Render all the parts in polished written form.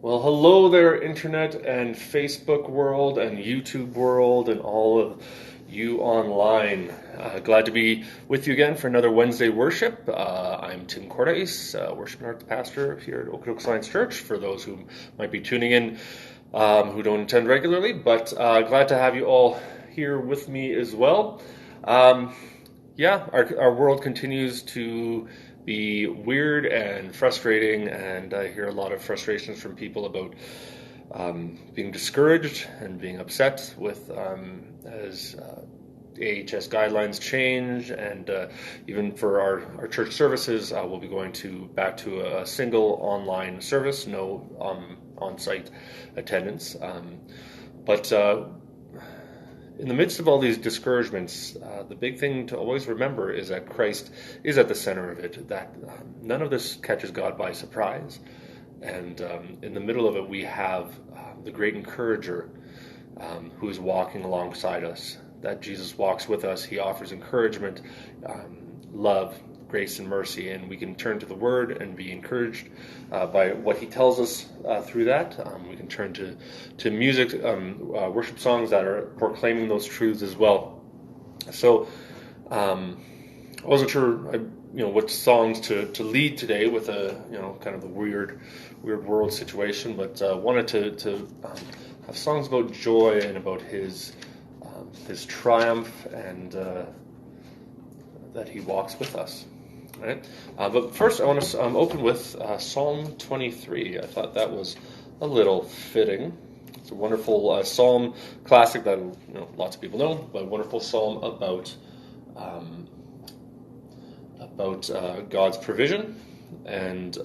Well, hello there, internet and Facebook world and YouTube world and all of you online. Glad to be with you again for another Wednesday worship. I'm Tim Cordes, worship and arts pastor here at Okotoks Alliance Church, for those who might be tuning in who don't attend regularly, but glad to have you all here with me as well. Our world continues to be weird and frustrating, and I hear a lot of frustrations from people about being discouraged and being upset with as AHS guidelines change, and even for our church services, we'll be going back to a single online service, no on-site attendance. But in the midst of all these discouragements, the big thing to always remember is that Christ is at the center of it, that none of this catches God by surprise. And in the middle of it, we have the great encourager who is walking alongside us, that Jesus walks with us. He offers encouragement, love, grace, and mercy, and we can turn to the Word and be encouraged by what He tells us through that. We can turn to music, worship songs that are proclaiming those truths as well. So I wasn't sure, what songs to lead today with a kind of the weird world situation, but wanted to have songs about joy and about His triumph, and that He walks with us. Right? But first I want to open with Psalm 23. I thought that was a little fitting. It's a wonderful psalm classic that lots of people know, but a wonderful psalm about God's provision and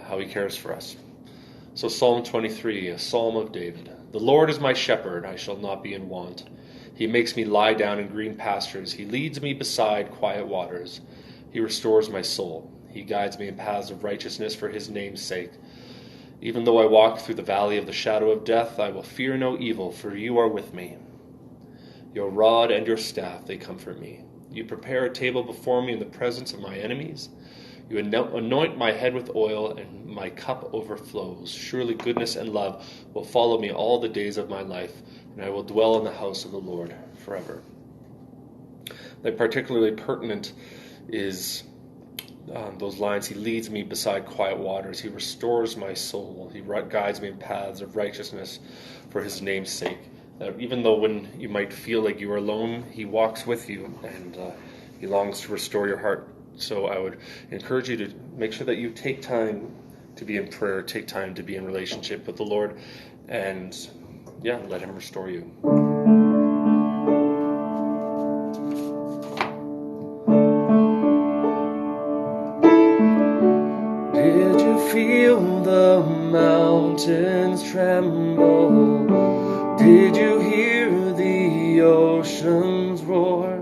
how He cares for us. So Psalm 23, a psalm of David. The Lord is my shepherd, I shall not be in want. He makes me lie down in green pastures. He leads me beside quiet waters. He restores my soul. He guides me in paths of righteousness for His name's sake. Even though I walk through the valley of the shadow of death, I will fear no evil, for You are with me. Your rod and Your staff, they comfort me. You prepare a table before me in the presence of my enemies. You anoint my head with oil, and my cup overflows. Surely goodness and love will follow me all the days of my life, and I will dwell in the house of the Lord forever. Particularly pertinent is those lines. He leads me beside quiet waters. He restores my soul. He guides me in paths of righteousness for His name's sake. Even though when you might feel like you are alone, He walks with you, and He longs to restore your heart. So I would encourage you to make sure that you take time to be in prayer, take time to be in relationship with the Lord, and let Him restore you. Did you feel the mountains tremble? Did you hear the oceans roar?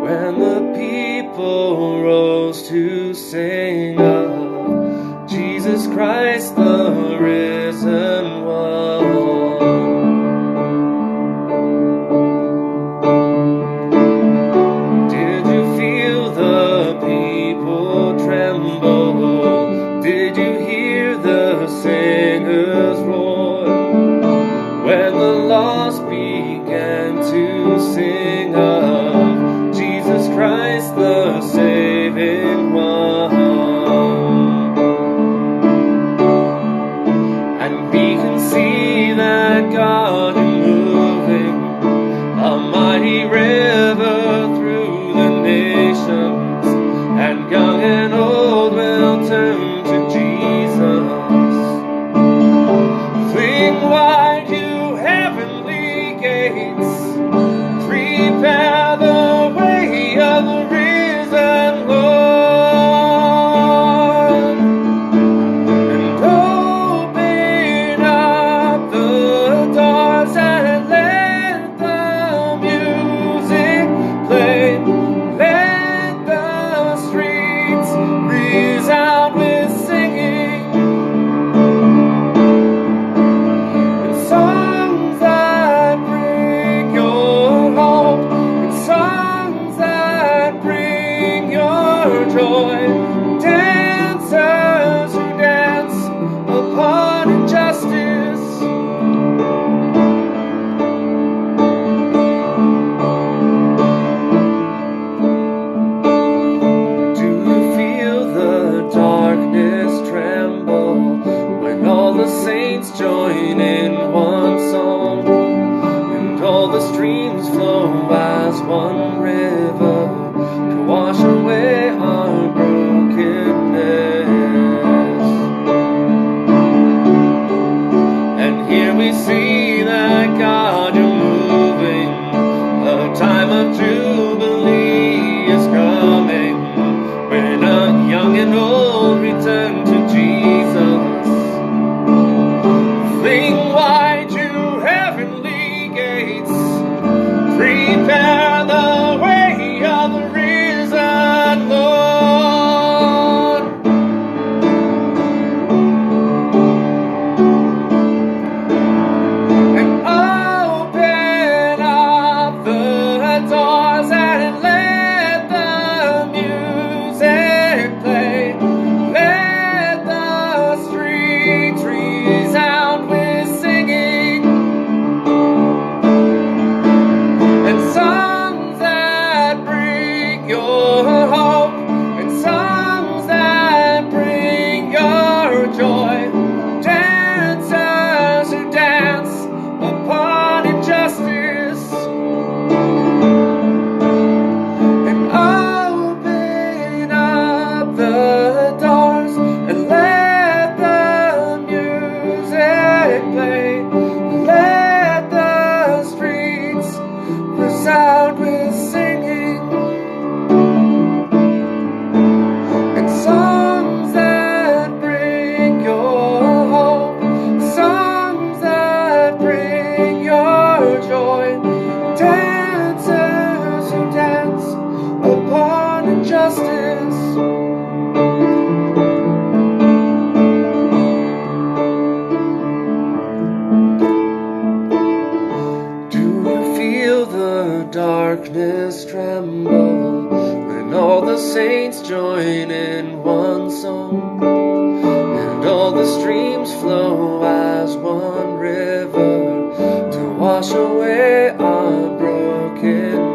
When the people rose to sing of Jesus Christ, the risen one. Did you feel the people tremble? Did you hear the singers roar? When the lost began to sing of Jesus Christ, the saving one. And we can see that God is moving, a mighty river through the nations, and young and old will turn to Jesus. Fling wide, you heavenly gates, prepare the way of the risen Lord, and open up the doors and let the music play. Let the streets resound with soul return to Jesus. Fling wide you heavenly gates, prepare the way of the risen Lord. And open up the doors and let the music play. Let the streets resound with singing and songs that bring your hope and songs that bring your joy. Dancers who dance upon injustice, and open up the doors and let the music play. Let the streets resound with singing and songs that bring your hope, songs that bring your joy. Dancers who dance upon injustice. Do you feel the darkness tremble when all the saints join in one song, and all the streams flow as one river to wash away our brokenness?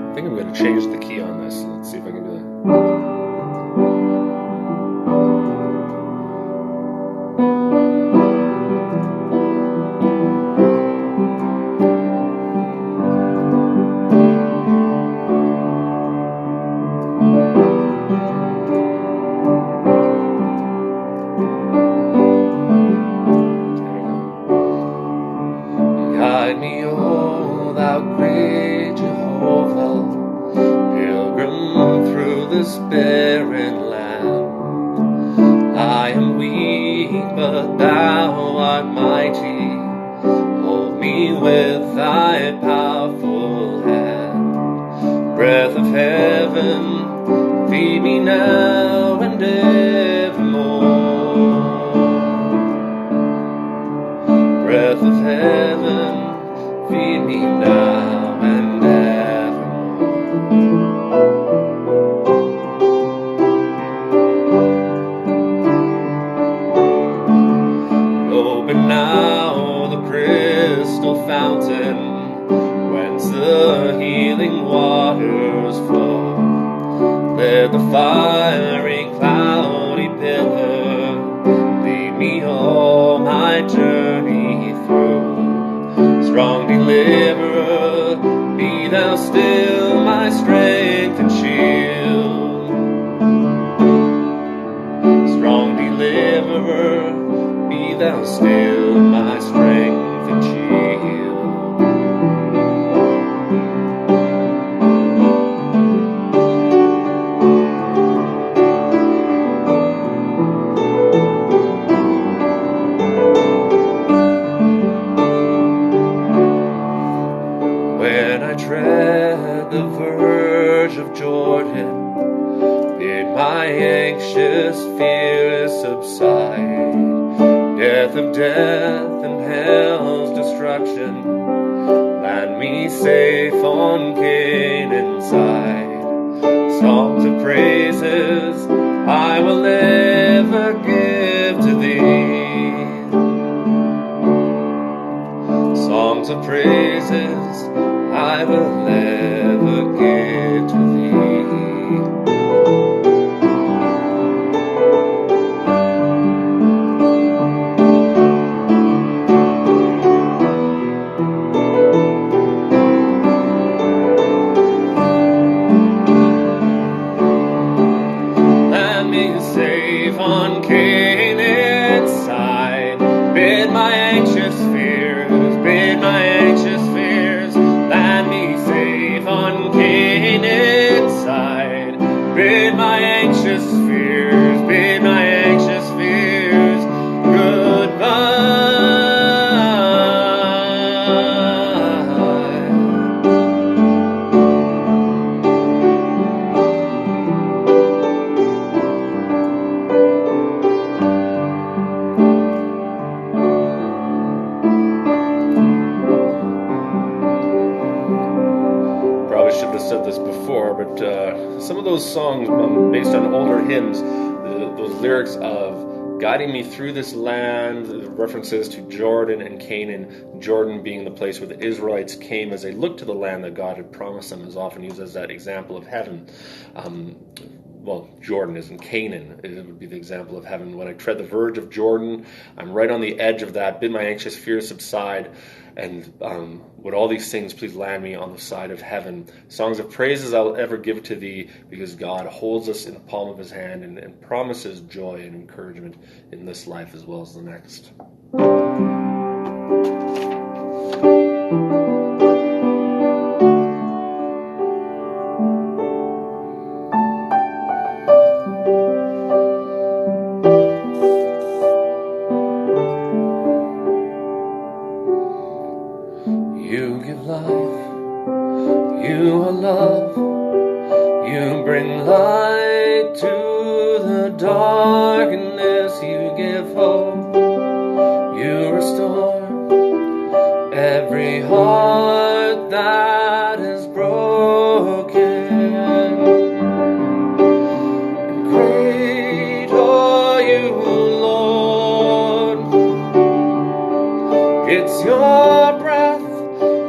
I think I'm going to change the key on this. Let's see if I can do that. Guide me, O thou great Jehovah, pilgrim through this barren land. I am weak, but thou art mighty. Hold me with thy powerful hand. Breath of heaven, feed me now and evermore. Breath of heaven, feed me now and evermore. Open now the crystal fountain, whence the healing waters flow. Let the fiery cloudy pillar lead me all my journey through. Strong deliverer, be thou still my strength and shield. Strong deliverer, be thou still my strength and shield. When I tread the verge of Jordan, bid my anxious fears subside. Death of death and hell's destruction, land me safe on Canaan's side. Songs of praises I will ever give to thee. Songs of praises I will ever give to thee. said this before, but some of those songs based on older hymns, those lyrics of guiding me through this land, the references to Jordan and Canaan, Jordan being the place where the Israelites came as they looked to the land that God had promised them, is often used as that example of heaven. Jordan is in Canaan. It would be the example of heaven. When I tread the verge of Jordan, I'm right on the edge of that. Bid my anxious fears subside. And would all these things please land me on the side of heaven. Songs of praises I'll ever give to thee, because God holds us in the palm of his hand and promises joy and encouragement in this life as well as the next. You give life, you are love, you bring light to the darkness, you give hope, you restore every heart that is broken. And great are you, Lord, it's your breath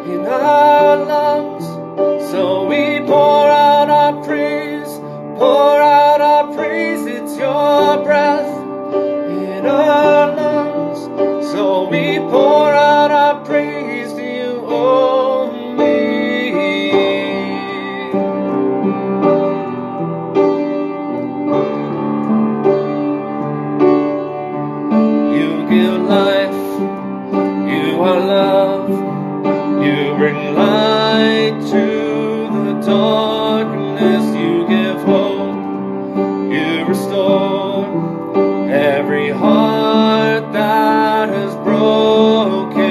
in our lungs, so we pour out our praise, it's your breath in our lungs, so we pour out our praise to you only. You give life, you are love, you bring light to the darkness, you give hope, you restore every heart that is broken.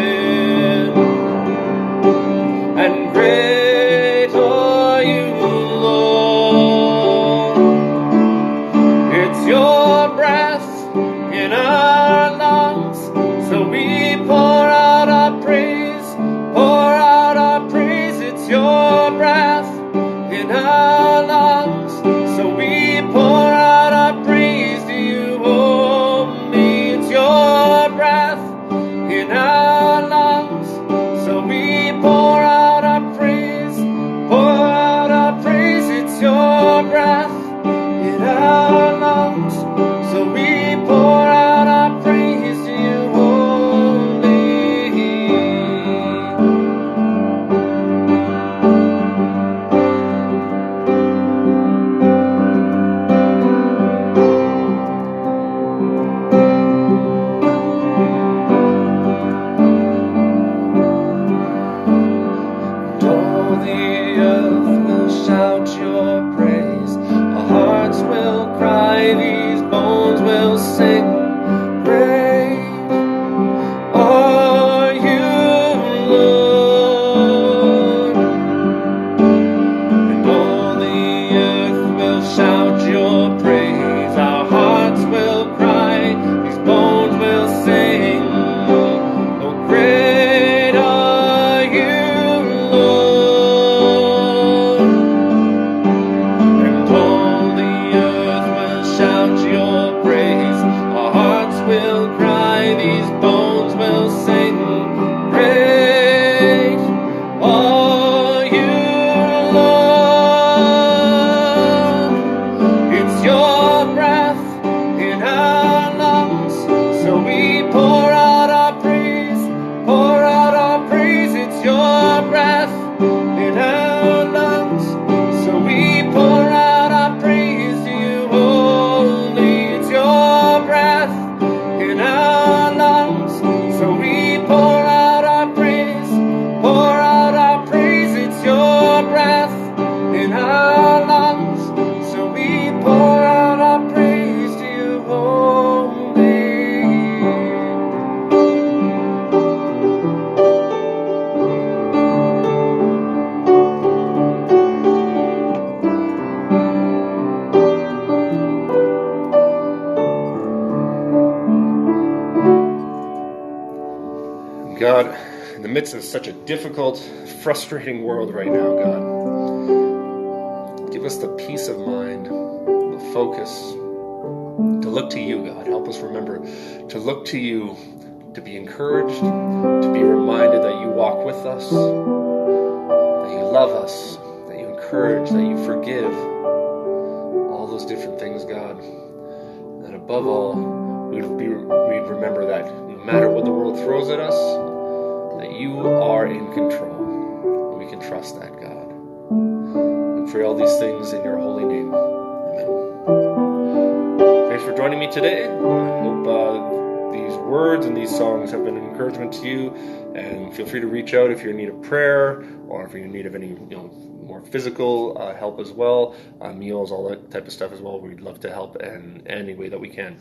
And great are you, Lord, it's your breath in our lungs, so we pour out our praise, it's your breath in our lungs, so we pour out our praise to you only. It's your breath in our lungs, so we pour out our praise, it's your breath in our lungs, so we pour out our praise to you only. Shout your praise, our hearts will cry, these bones will sing. Great are you, Lord, and all the earth will shout your praise, our hearts will cry, these bones will sing. Oh, great are you, Lord. God, in the midst of such a difficult, frustrating world right now, God, Give us the peace of mind, the focus, to look to you, God. Help us remember to look to you, to be encouraged, to be reminded that you walk with us, that you love us, that you encourage, that you forgive, all those different things, God. And above all, we'd remember that no matter what the world throws at us, that you are in control. And we can trust that, God. And pray all these things in your holy name. Amen. Thanks for joining me today. I hope these words and these songs have been an encouragement to you. And feel free to reach out if you're in need of prayer, or if you're in need of any more physical help as well, meals, all that type of stuff as well. We'd love to help in any way that we can.